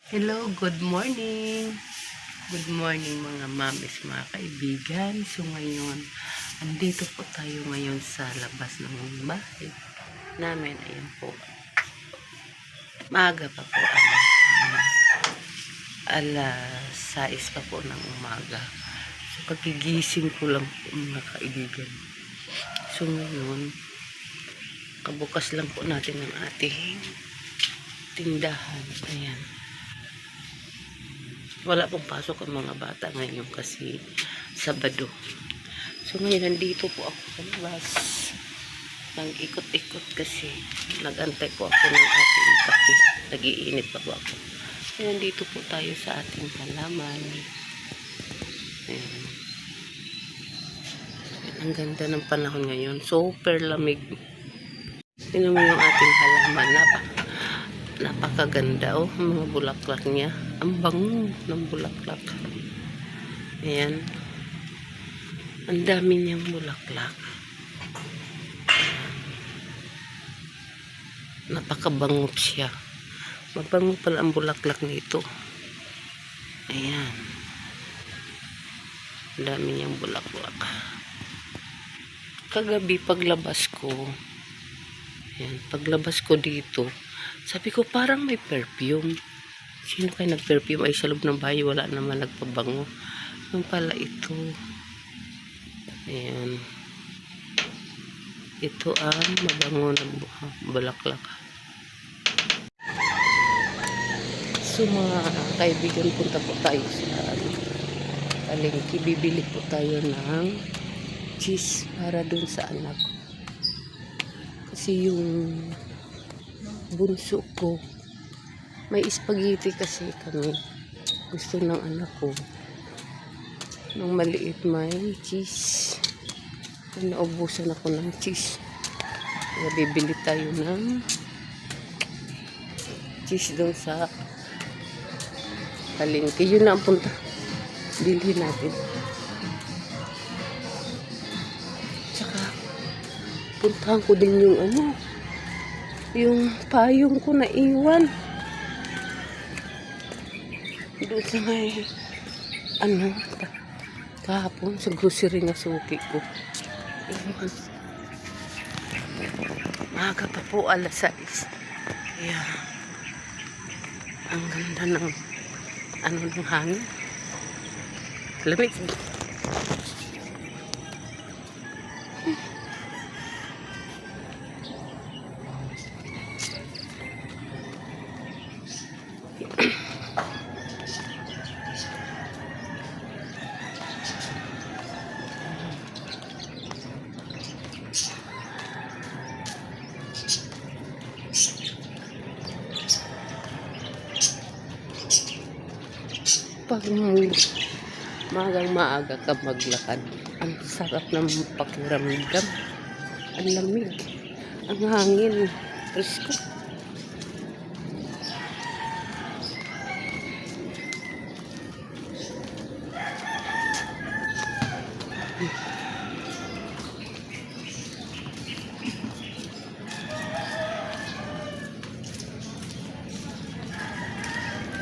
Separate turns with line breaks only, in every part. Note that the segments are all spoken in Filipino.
Hello, good morning. Good morning mga mamis, mga kaibigan. So ngayon, andito po tayo ngayon sa labas ng bahay namin. Ayan po. Maaga pa po. Alas 6 pa po ng umaga. So kagigising ko lang po mga kaibigan. So ngayon, kabukas lang po natin ang ating tindahan. Ayan. Wala pong pasok ang mga bata ngayon kasi Sabado. So ngayon nandito po ako sa labas. Nag-ikot-ikot kasi nag-antay po ako ng ating kape. Nag-iinit pa po ako. So nandito po tayo sa ating halaman. Ayan. Ang ganda ng panahon ngayon. Super lamig. Tingnan mo yung ating halaman. Napakaganda oh, ang mga bulaklak niya. Ang bango ng bulaklak. Ayan. Ang dami niyang bulaklak. Napakabango siya. Mabango pala ang bulaklak nito. Ayan. Ang dami niyang bulaklak. Kagabi paglabas ko, ayan, paglabas ko dito, sabi ko parang may perfume. Sino kayo nag-perfume? Ay sa loob ng bahay wala naman nagpabango. Yung pala ito. Ayan. Ito ang mabango ng bulaklak. So mga kaibigan, punta po tayo sa palengke. Bibili po tayo ng cheese para dun sa anak. Kasi yung bunso ko, may spaghetti kasi kami. Gusto ng anak ko. Nung maliit may cheese. Naubusan ako ng cheese. Kaya bibili tayo ng cheese doon sa palengke. Yun na ang punta. Bilhin natin. Tsaka, puntahan ko din yung yung payong ko na iwan. Doon sa may kahapon sa grocery na suki ko. Iwan. Maaga pa po, alas 6. Yeah. Ang ganda ng ng hangin. Lamig. Pag maaga ka maglakad, ang sarap ng pakiramdam. Ang lamig, ang hangin, presko.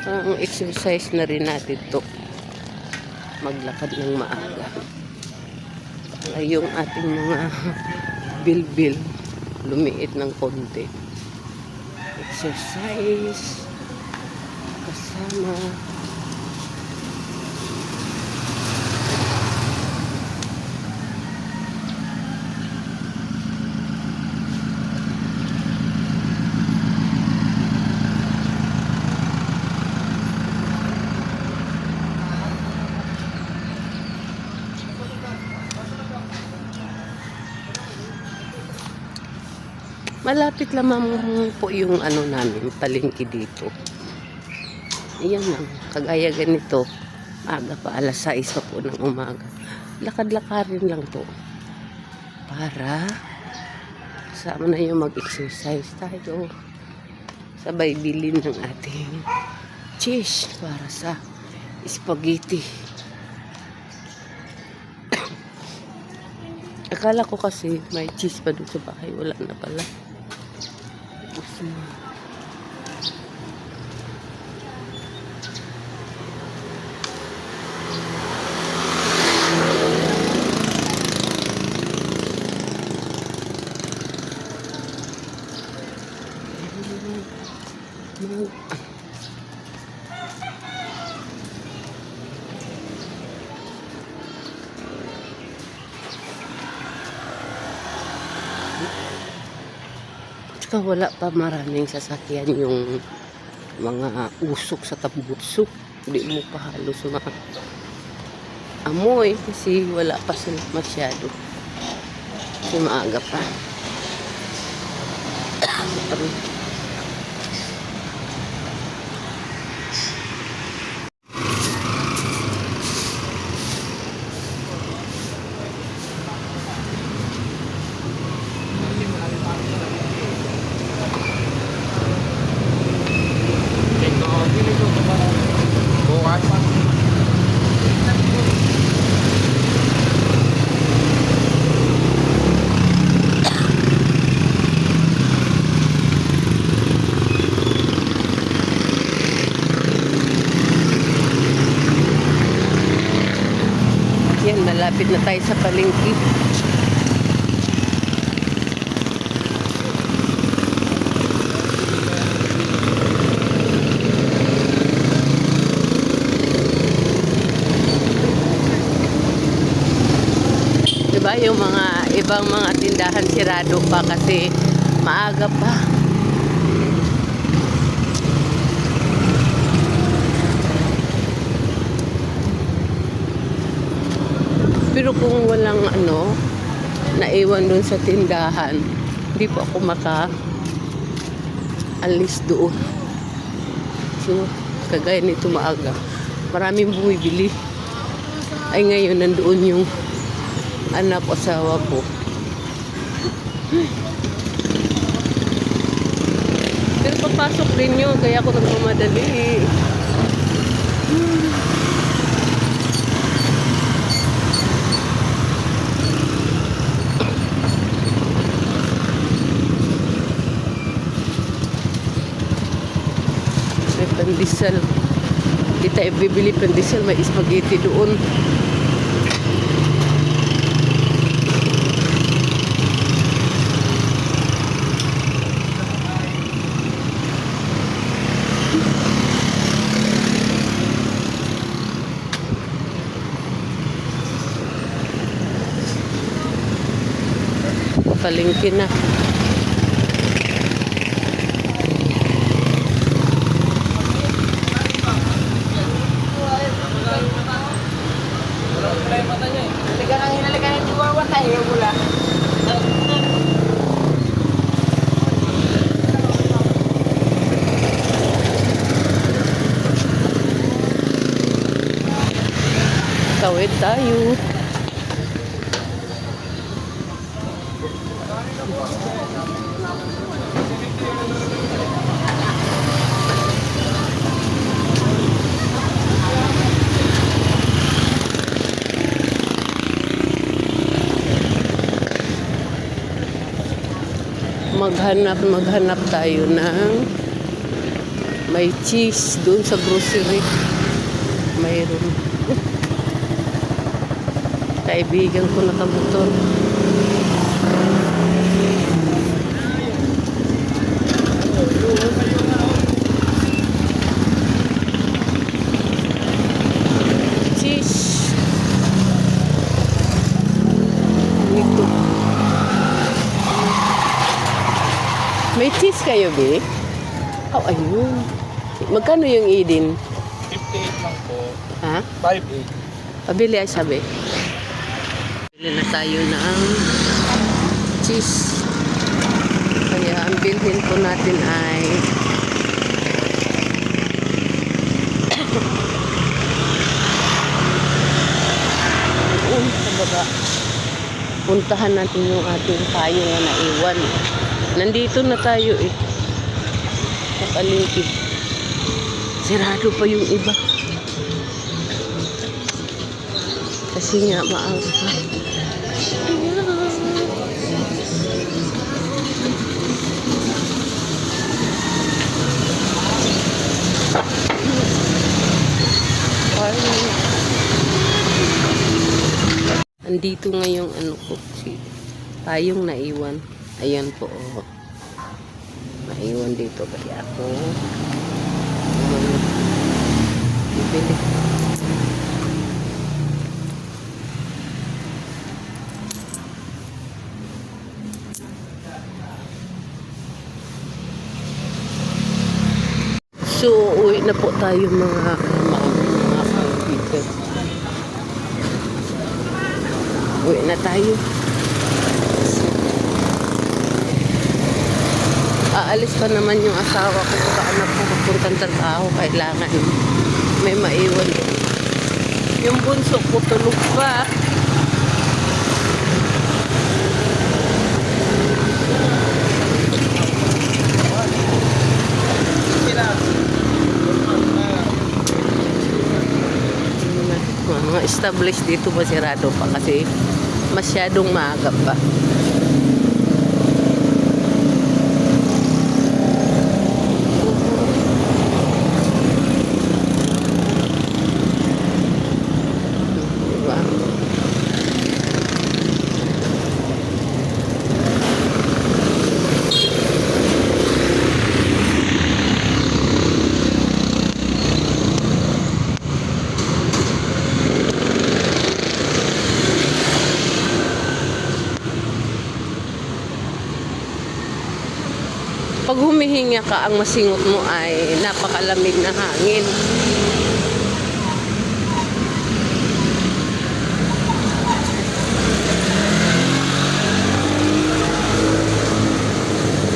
Ang exercise na rin natin to, maglakad ng maaga para yung ating mga bilbil lumiit ng konti. Exercise kasama malapit lamang po yung namin, palengke dito. Ayan lang, kagaya ganito, aga pa, alas 6 pa po ng umaga. Lakad-lakarin lang po. Para kasama na yung mag-exercise tayo. Sabay bilhin ng ating cheese para sa spaghetti. Akala ko kasi may cheese pa doon sa bahay, wala na pala. basta wala pa maraming sasakyan yung mga usok sa tambutso. Hindi mo pa halos amoy kasi wala pa sila masyado. Kasi maaga pa. Yan, malapit na tayo sa palengke. Diba yung mga ibang mga tindahan sirado pa kasi maaga pa. Pero kung walang naiwan doon sa tindahan, hindi po ako alis doon. So, kagaya nito maaga, maraming bumibili. Ay ngayon, nandoon yung anak o asawa ko. Pero papasok din yun, kaya ako nagmamadali. May pandesal. Hindi tayo bibili pandesal, may spaghetti doon. Palengke na. Tawid tayo. Maghanap tayo ng may cheese doon sa grocery. Mayroon. Kaibigan ko nakamotor. Cheese. Ito. May cheese kayo, be? Oh, ayun. Magkano yung idin?
58 lang po.
Ha?
58.
Pabili ay sabi. Bili na tayo ng cheese. Kaya ang bilhin po natin ay sa baba. Puntahan natin yung ating payo na naiwan. Nandito na tayo eh. Sa palengke. Sirado pa yung iba. Kasi nga maaga pa. Andito nga yung ko, si payong naiwan. Ayan po, oh. Naiwan dito kaya ako bibili. na po tayo mga kaibigan. Uwi na tayo. Aalis pa naman yung asawa ko. Anak ko magpuntang trabaho. Kailangan may maiwan. Yung bunso ko tulog pa. Mga established dito masirado pa kasi masyadong maaga pa. Diba? Pag humihinga ka, ang masingot mo ay napakalamig na hangin.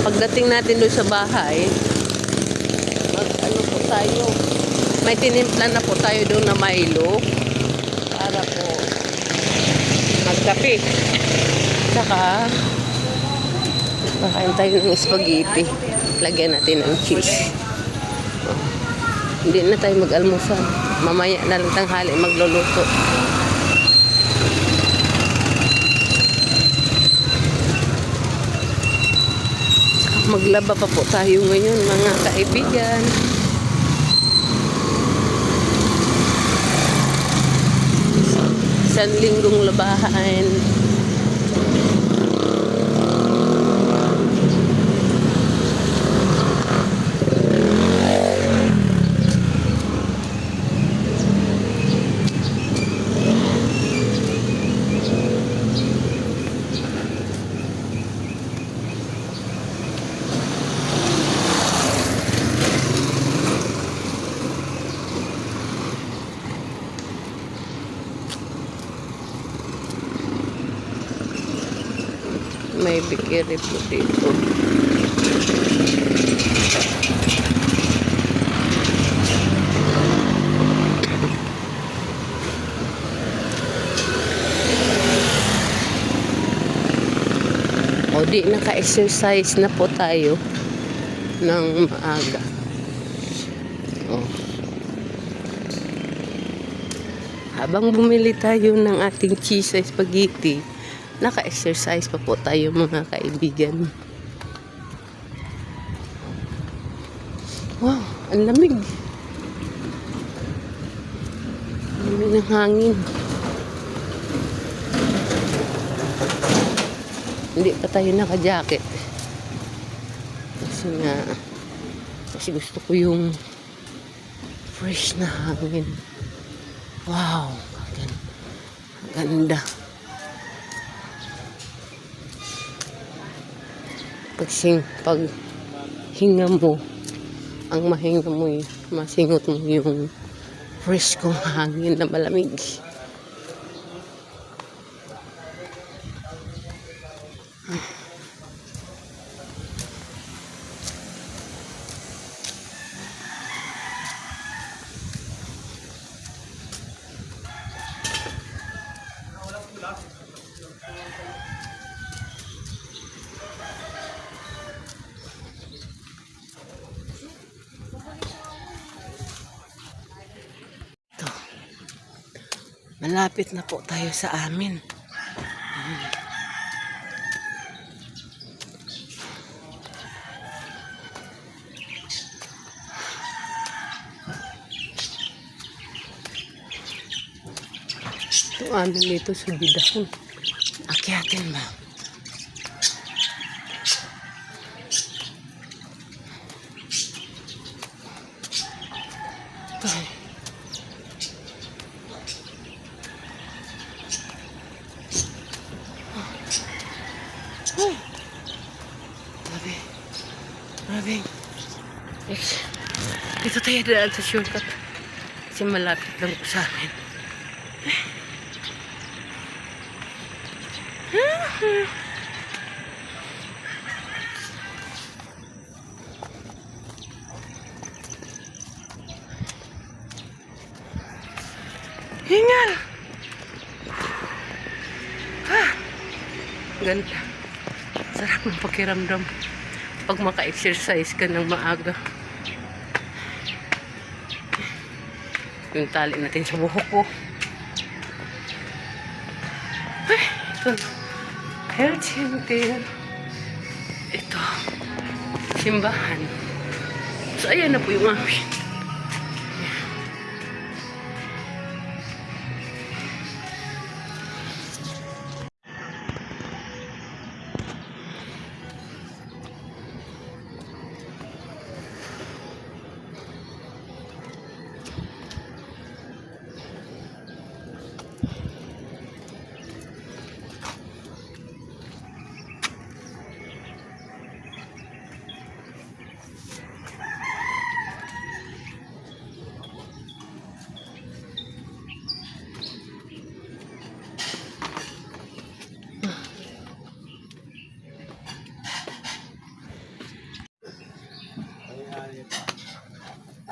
Pagdating natin doon sa bahay, ano po tayo, may tinimplan na po tayo doon na Milo para po magkape. Tsaka kakain tayo ng spaghetti. Lagyan natin ng cheese. Oh. Hindi na tayo mag-almusal. Mamaya na lang tanghali magluluto. Saka maglaba pa po tayo ngayon mga kaibigan. Isang linggong labahan. May bikiri po dito. O di naka-exercise na po tayo ng maaga. O. Habang bumili tayo ng ating cheese sa spaghetti, naka-exercise pa po tayo mga kaibigan. Wow, ang lamig. Ang lamig ng hangin. Hindi pa tayo naka-jacket. Kasi gusto ko yung fresh na hangin. Wow, ganda. Pag hinga mo, ang mahinga mo, masingot mo yung fresh kong hangin na malamig. Malapit na po tayo sa amin. Ito amin dito sa bidahon. Akyatin ba? Ay. Grabe. Dito tayo. daan sa shortcut. Kasi malapit lang po sa amin. Hingal! Ganda. Sarap ng pakiramdam pag maka-exercise ka ng maaga. Yung tali natin sa buhok ko. Ay, ito na. Health center. Ito. Simbahan. So, ayan na po yung amin.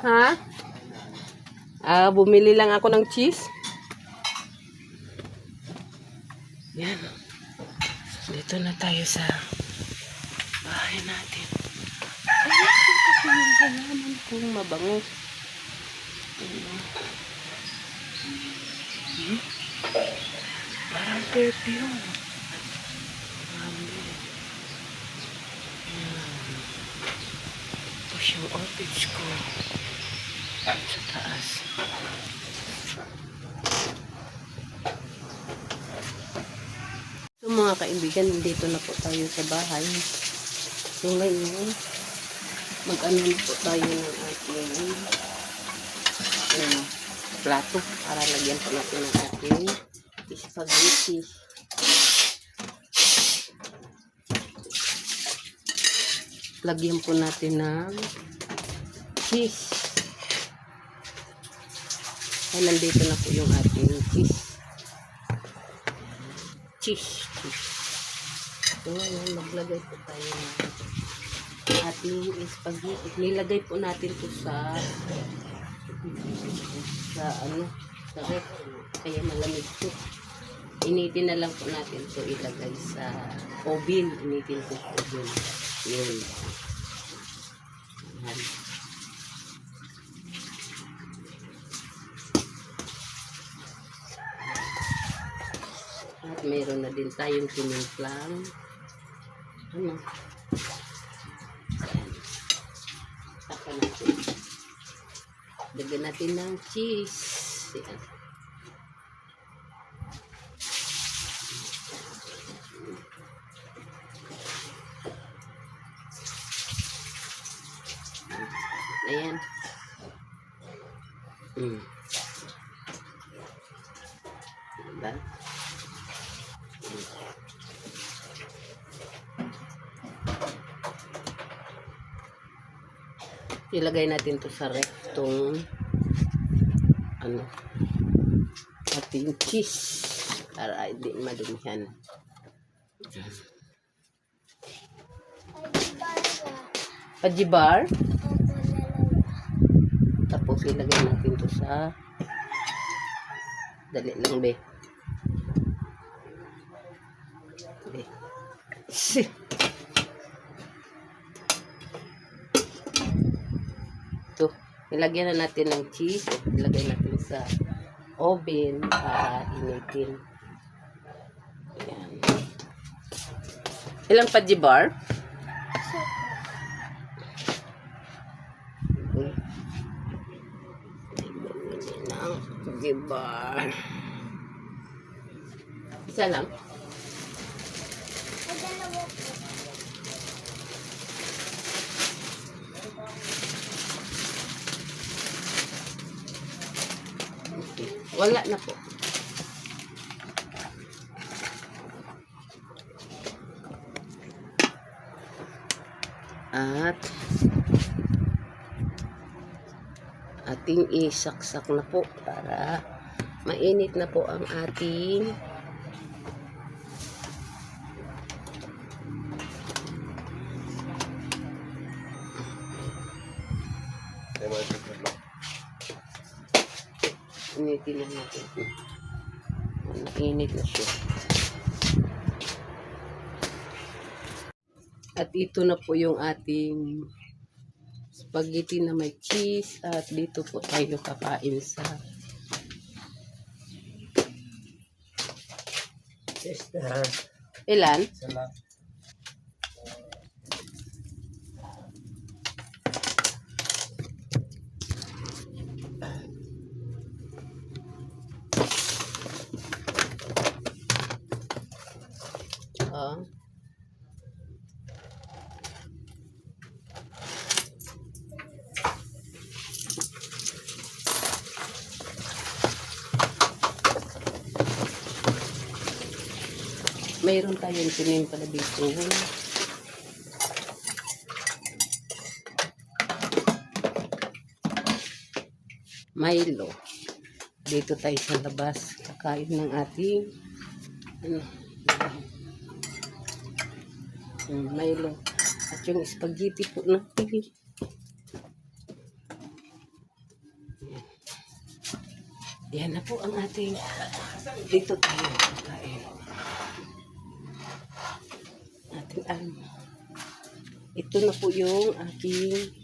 Ha? Bumili lang ako ng cheese. Yan. Dito na tayo sa bahay natin. Ayan, ito yung halaman kong mabango. Parang perfume. Tapos yung orchids ko sa taas. So mga kaibigan, dito na po tayo sa bahay. So ngayon, mag-ano na po tayo ng ating plato para lagyan po natin ng ating spaghetti. Lagyan po natin ng cheese. Ay, nandito na po yung ating cheese. Cheese. So, ngayon, maglagay po tayo ng ating spaghetti. Nilagay po natin po sa ref. Kaya malamig po. Initin na lang po natin ito ilagay sa oven. Initin po sa oven. Yun. Ayan. At mayroon na din tayong tinimplang ayan. Taka natin. Lagyan natin ng cheese. Ayan. Ayan. Diba? Ilagay natin to sa ref tong ating cheese para hindi madumihan. Pajibar. Tapos ilagay natin to sa dali lang be. Ito, ilagyan na natin ng cheese. Ilagay natin sa oven para initin. Ayan. Ilang pajibar? Pajibar. Isa lang. Wala na po. At ating isaksak na po para mainit na po ang ating initin na natin. Mainit na siya. At ito na po yung ating spaghetti na may cheese. At dito po tayo kakain sa ilan?
Salamat.
Ah. Mayroon tayong tinin pala dito. Milo. Dito tayo sa labas. Kakain ng ating Milo. At yung spaghetti po natin. Yan na po ang ating dito tayo kakain. Ito na po yung aking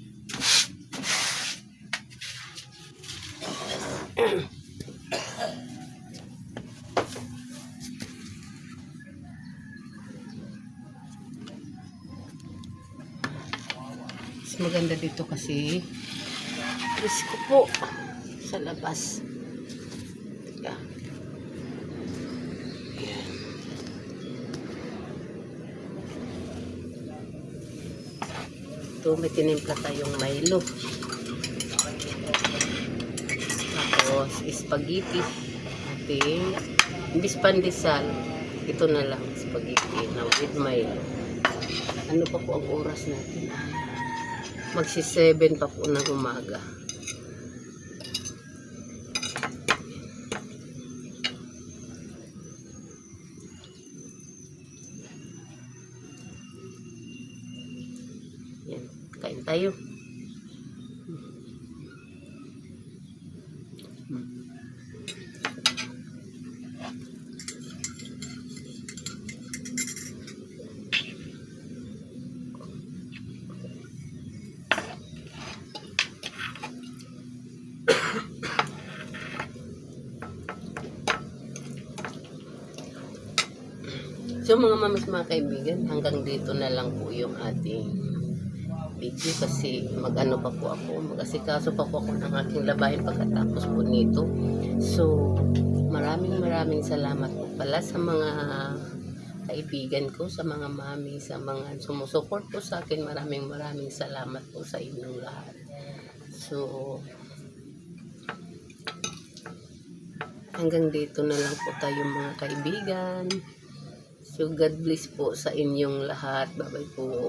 mas maganda dito kasi presko po sa labas. Teka. Ito, may tinimpla tayong Milo. Tapos, spaghetti. Ating, imbis pandesal, ito na lang, spaghetti na with Milo. Ano pa po ang oras natin? Magsi-7 pa po ng umaga. Yan, kain tayo. So mga mamis, mga kaibigan, hanggang dito na lang po yung ating video kasi mag-ano pa po ako, mag-asikaso pa po ako ng aking labahin pagkatapos po nito. So maraming salamat po pala sa mga kaibigan ko, sa mga mami, sa mga sumusuport po sa akin. Maraming salamat po sa inyong lahat. So hanggang dito na lang po tayo mga kaibigan. So, God bless po sa inyong lahat. Bye-bye po.